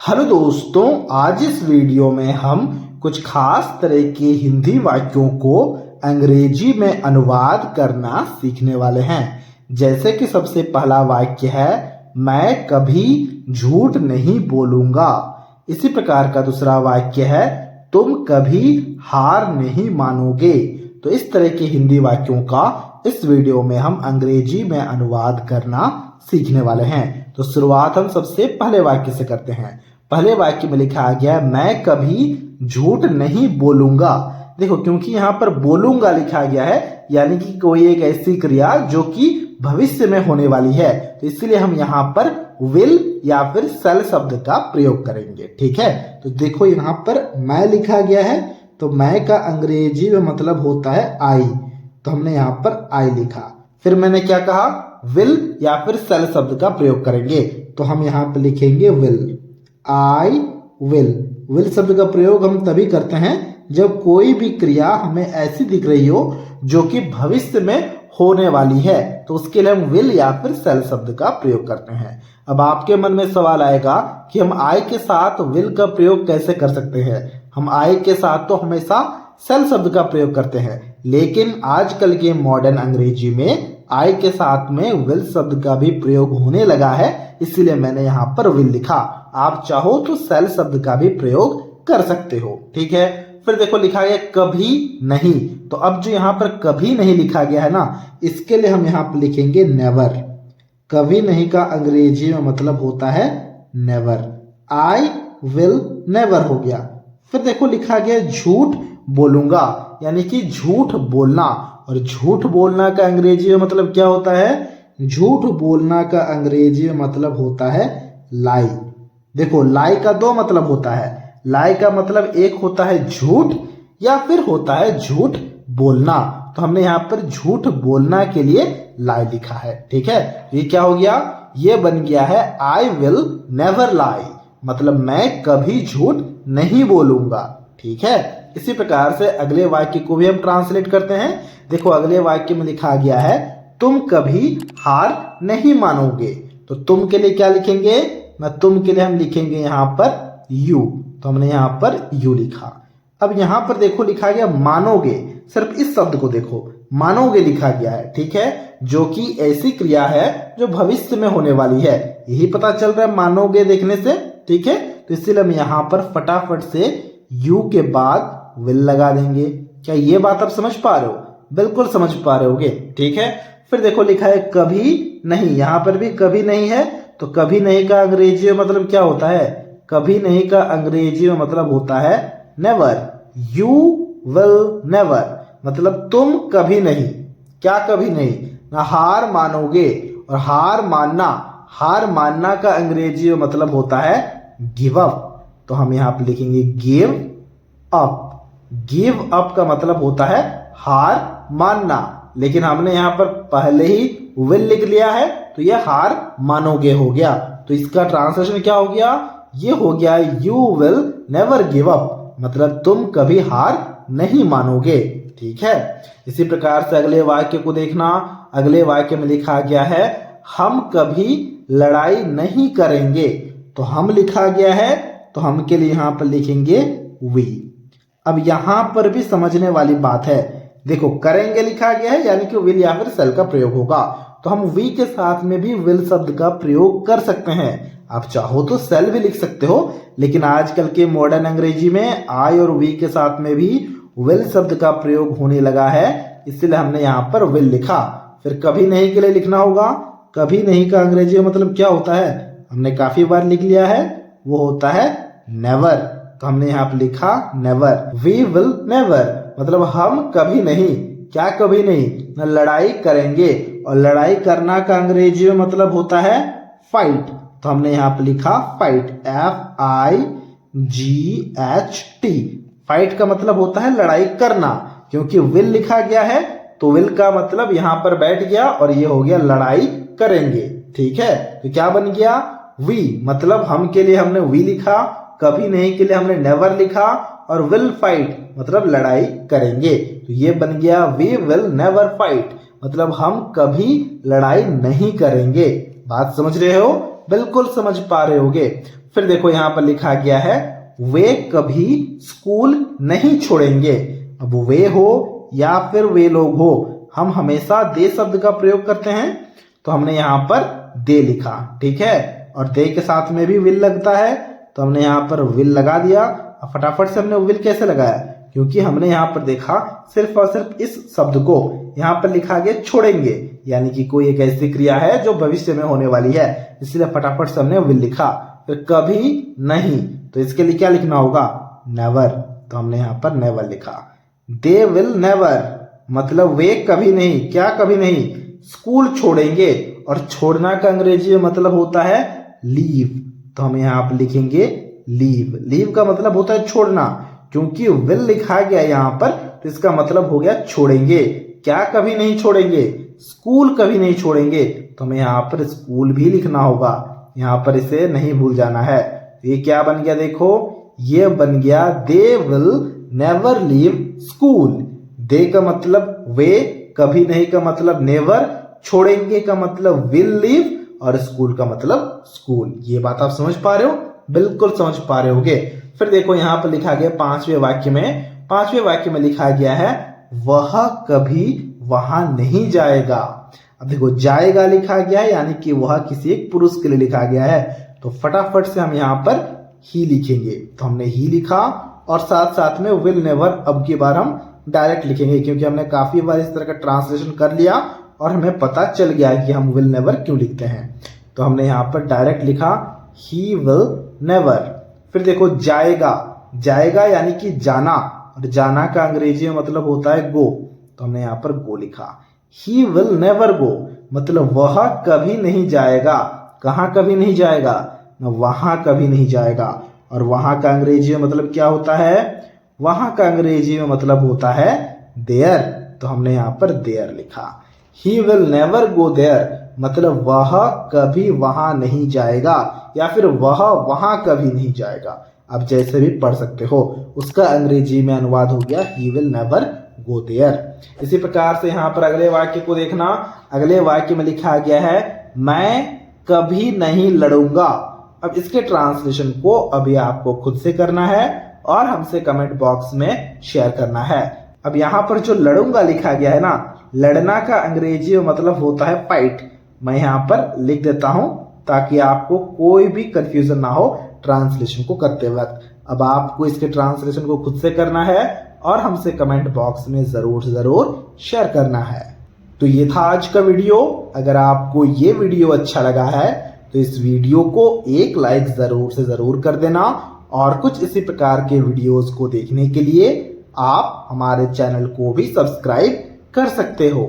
Hello दोस्तों, आज इस वीडियो में हम कुछ खास तरह के हिंदी वाक्यों को अंग्रेजी में अनुवाद करना सीखने वाले हैं। जैसे कि सबसे पहला वाक्य है, मैं कभी झूठ नहीं बोलूंगा। इसी प्रकार का दूसरा वाक्य है, तुम कभी हार नहीं मानोगे। तो इस तरह के हिंदी वाक्यों का इस वीडियो में हम अंग्रेजी में अनुवाद करना सीखने वाले हैं। तो शुरुआत हम सबसे पहले वाक्य से करते हैं। पहले वाक्य में लिखा गया है, मैं कभी झूठ नहीं बोलूंगा। देखो, क्योंकि यहाँ पर बोलूंगा लिखा गया है, यानी कि कोई एक ऐसी क्रिया जो कि भविष्य में होने वाली है, तो इसलिए हम यहाँ पर विल या फिर सेल शब्द का प्रयोग करेंगे। ठीक है, तो देखो यहाँ पर मैं लिखा गया है, तो मैं का अंग्रेजी में मतलब होता है आई, तो हमने यहाँ पर आई लिखा। फिर मैंने क्या कहा, विल या फिर सेल शब्द का प्रयोग करेंगे, तो हम यहाँ पर लिखेंगे विल, आई विल। विल शब्द का प्रयोग हम तभी करते हैं जब कोई भी क्रिया हमें ऐसी दिख रही हो जो कि भविष्य में होने वाली है, तो उसके लिए हम विल या फिर सेल शब्द का प्रयोग करते हैं। अब आपके मन में सवाल आएगा कि हम आई के साथ विल का प्रयोग कैसे कर सकते हैं। हम आई के साथ तो हमेशा सेल शब्द का प्रयोग करते हैं, लेकिन आजकल के मॉडर्न अंग्रेजी में आई के साथ में विल शब्द का भी प्रयोग होने लगा है, इसीलिए मैंने यहाँ पर विल लिखा। आप चाहो तो सेल शब्द का भी प्रयोग कर सकते हो। ठीक है, फिर देखो लिखा गया कभी नहीं। तो अब जो यहाँ पर कभी नहीं लिखा गया है ना, इसके लिए हम यहाँ पर लिखेंगे नेवर। कभी नहीं का अंग्रेजी में मतलब होता है नेवर। आई विल नेवर हो गया। फिर देखो लिखा गया झूठ बोलूंगा, यानी कि झूठ बोलना। और झूठ बोलना का अंग्रेजी में मतलब क्या होता है? झूठ बोलना का अंग्रेजी में मतलब होता है लाई। देखो, लाई का दो मतलब होता है। लाई का मतलब एक होता है झूठ या फिर होता है झूठ बोलना। तो हमने यहाँ पर झूठ बोलना के लिए लाई लिखा है। ठीक है, ये क्या हो गया? ये बन गया है आई विल नेवर लाई, मतलब मैं कभी झूठ नहीं बोलूंगा। ठीक है, इसी प्रकार से अगले वाक्य को भी हम ट्रांसलेट करते हैं। देखो, अगले वाक्य में लिखा गया है, तुम कभी हार नहीं मानोगे। तो तुम के लिए क्या लिखेंगे? तुम के लिए हम लिखेंगे यहाँ पर यू, तो हमने यहाँ पर यू लिखा। अब यहाँ पर देखो लिखा गया मानोगे। सिर्फ इस शब्द को देखो, मानोगे लिखा गया है। ठीक है, जो कि ऐसी क्रिया है जो भविष्य में होने वाली है, यही पता चल रहा है मानोगे देखने से। ठीक है, तो इसीलिए हम यहाँ पर फटाफट से यू के बाद विल लगा देंगे। क्या ये बात आप समझ पा रहे हो? बिल्कुल समझ पा रहे होगे। ठीक है, फिर देखो लिखा है कभी नहीं। यहाँ पर भी कभी नहीं है, तो कभी नहीं का अंग्रेजी में मतलब क्या होता है? कभी नहीं का अंग्रेजी में मतलब होता है नेवर। यू विल नेवर, मतलब तुम कभी नहीं। क्या कभी नहीं? ना हार मानोगे। और हार मानना का अंग्रेजी में मतलब होता है गिव अप। तो हम यहाँ पे लिखेंगे गिव अप। गिव अप का मतलब होता है हार मानना, लेकिन हमने यहाँ पर पहले ही विल लिख लिया है, तो ये हार मानोगे हो गया। तो इसका ट्रांसलेशन क्या हो गया? ये हो गया you will never give up, मतलब तुम कभी हार नहीं मानोगे। ठीक है, इसी प्रकार से अगले वाक्य को देखना। अगले वाक्य में लिखा गया है, हम कभी लड़ाई नहीं करेंगे। तो हम लिखा गया है, तो हम के लिए यहाँ पर लिखेंगे वी। अब यहाँ पर भी समझने वाली बात है। देखो, करेंगे लिखा गया है, यानी कि विल या फिर सेल का प्रयोग होगा, तो हम वी के साथ में भी विल शब्द का प्रयोग कर सकते हैं। आप चाहो तो सेल भी लिख सकते हो, लेकिन आजकल के मॉडर्न अंग्रेजी में आई और वी के साथ में भी विल शब्द का प्रयोग होने लगा है, इसलिए हमने यहाँ पर विल लिखा। फिर कभी नहीं के लिए लिखना होगा। कभी नहीं का अंग्रेजी मतलब क्या होता है? हमने काफी बार लिख लिया है, वो होता है नेवर। तो हमने यहाँ पर लिखा नेवर। वी विल नेवर, मतलब हम कभी नहीं। क्या कभी नहीं? ना लड़ाई करेंगे। और लड़ाई करना का अंग्रेजी में मतलब होता है फाइट। तो हमने यहाँ पे लिखा फाइट, FIGHT। फाइट का मतलब होता है लड़ाई करना। क्योंकि विल लिखा गया है, तो विल का मतलब यहाँ पर बैठ गया और ये हो गया लड़ाई करेंगे। ठीक है, तो क्या बन गया? वी, मतलब हम के लिए हमने वी लिखा, कभी नहीं के लिए हमने नेवर लिखा, और विल फाइट मतलब लड़ाई करेंगे। तो ये बन गया वी विल नेवर फाइट, मतलब हम कभी लड़ाई नहीं करेंगे। बात समझ रहे हो? बिल्कुल समझ पा रहे होगे। फिर देखो यहाँ पर लिखा गया है वे कभी स्कूल नहीं छोड़ेंगे। अब वे हो या फिर वे लोग हो, हम हमेशा दे शब्द का प्रयोग करते हैं, तो हमने यहाँ पर दे लिखा, ठीक है। और दे के साथ में भी विल लगता है, तो हमने यहाँ पर विल लगा दिया। अब फटाफट से हमने विल कैसे लगाया, क्योंकि हमने यहाँ पर देखा सिर्फ और सिर्फ इस शब्द को यहाँ पर लिखा गया छोड़ेंगे, यानी कि कोई एक ऐसी क्रिया है जो भविष्य में होने वाली है, इसलिए फटाफट से हमने विल लिखा। फिर कभी नहीं, तो इसके लिए क्या लिखना होगा, नेवर, तो हमने यहाँ पर नेवर लिखा। दे विल नेवर, मतलब वे कभी नहीं, क्या कभी नहीं, स्कूल छोड़ेंगे। और छोड़ना का अंग्रेजी में मतलब होता है लीव, तो हम यहाँ पर लिखेंगे लीव। लीव का मतलब होता है छोड़ना, क्योंकि विल लिखा गया यहाँ पर, तो इसका मतलब हो गया छोड़ेंगे। क्या कभी नहीं छोड़ेंगे, स्कूल कभी नहीं छोड़ेंगे, तो हमें यहाँ पर स्कूल भी लिखना होगा, यहाँ पर इसे नहीं भूल जाना है। ये क्या बन गया, देखो ये बन गया they will never leave school. They का मतलब वे, कभी नहीं का मतलब नेवर, छोड़ेंगे का मतलब विल लीव, और स्कूल का मतलब स्कूल। ये बात आप समझ पा रहे हो, बिल्कुल समझ पा रहे होगे। फिर देखो यहाँ पर लिखा गया पांचवें वाक्य में लिखा गया है वह कभी वहां नहीं जाएगा। अब देखो जाएगा लिखा गया है, यानी कि वह किसी एक पुरुष के लिए लिखा गया है, तो फटाफट से हम यहाँ पर ही लिखेंगे। तो हमने ही लिखा, और साथ साथ में विल नेवर अब की बार हम डायरेक्ट लिखेंगे, क्योंकि हमने काफी बार इस तरह का ट्रांसलेशन कर लिया और हमें पता चल गया है कि हम विल नेवर क्यों लिखते हैं। तो हमने यहाँ पर डायरेक्ट लिखा ही विल नेवर। फिर देखो जाएगा, जाएगा यानी कि जाना, और जाना का अंग्रेजी में मतलब होता है गो, तो हमने यहाँ पर गो लिखा। ही विल नेवर गो, मतलब वह कभी नहीं जाएगा। कहाँ कभी नहीं जाएगा, ना वहां कभी नहीं जाएगा। और वहां का अंग्रेजी में मतलब क्या होता है, वहां का अंग्रेजी में मतलब होता है देयर, तो हमने यहाँ पर देयर लिखा। He will never go there, मतलब वह कभी वहां नहीं जाएगा, या फिर वह वहां कभी नहीं जाएगा, आप जैसे भी पढ़ सकते हो। उसका अंग्रेजी में अनुवाद हो गया he will never go there. इसी प्रकार से यहाँ पर अगले वाक्य को देखना। अगले वाक्य में लिखा गया है मैं कभी नहीं लड़ूंगा। अब इसके ट्रांसलेशन को अभी आपको खुद से करना है और हमसे कमेंट बॉक्स में शेयर करना है। अब यहाँ पर जो लड़ूंगा लिखा गया है ना, लड़ना का अंग्रेजी में मतलब होता है फाइट। मैं यहाँ पर लिख देता हूं ताकि आपको कोई भी कंफ्यूजन ना हो ट्रांसलेशन को करते वक्त। अब आपको इसके ट्रांसलेशन को खुद से करना है और हमसे कमेंट बॉक्स में जरूर से जरूर शेयर करना है। तो ये था आज का वीडियो। अगर आपको ये वीडियो अच्छा लगा है तो इस वीडियो को एक लाइक जरूर से जरूर कर देना, और कुछ इसी प्रकार के वीडियोस को देखने के लिए आप हमारे चैनल को भी सब्सक्राइब कर सकते हो।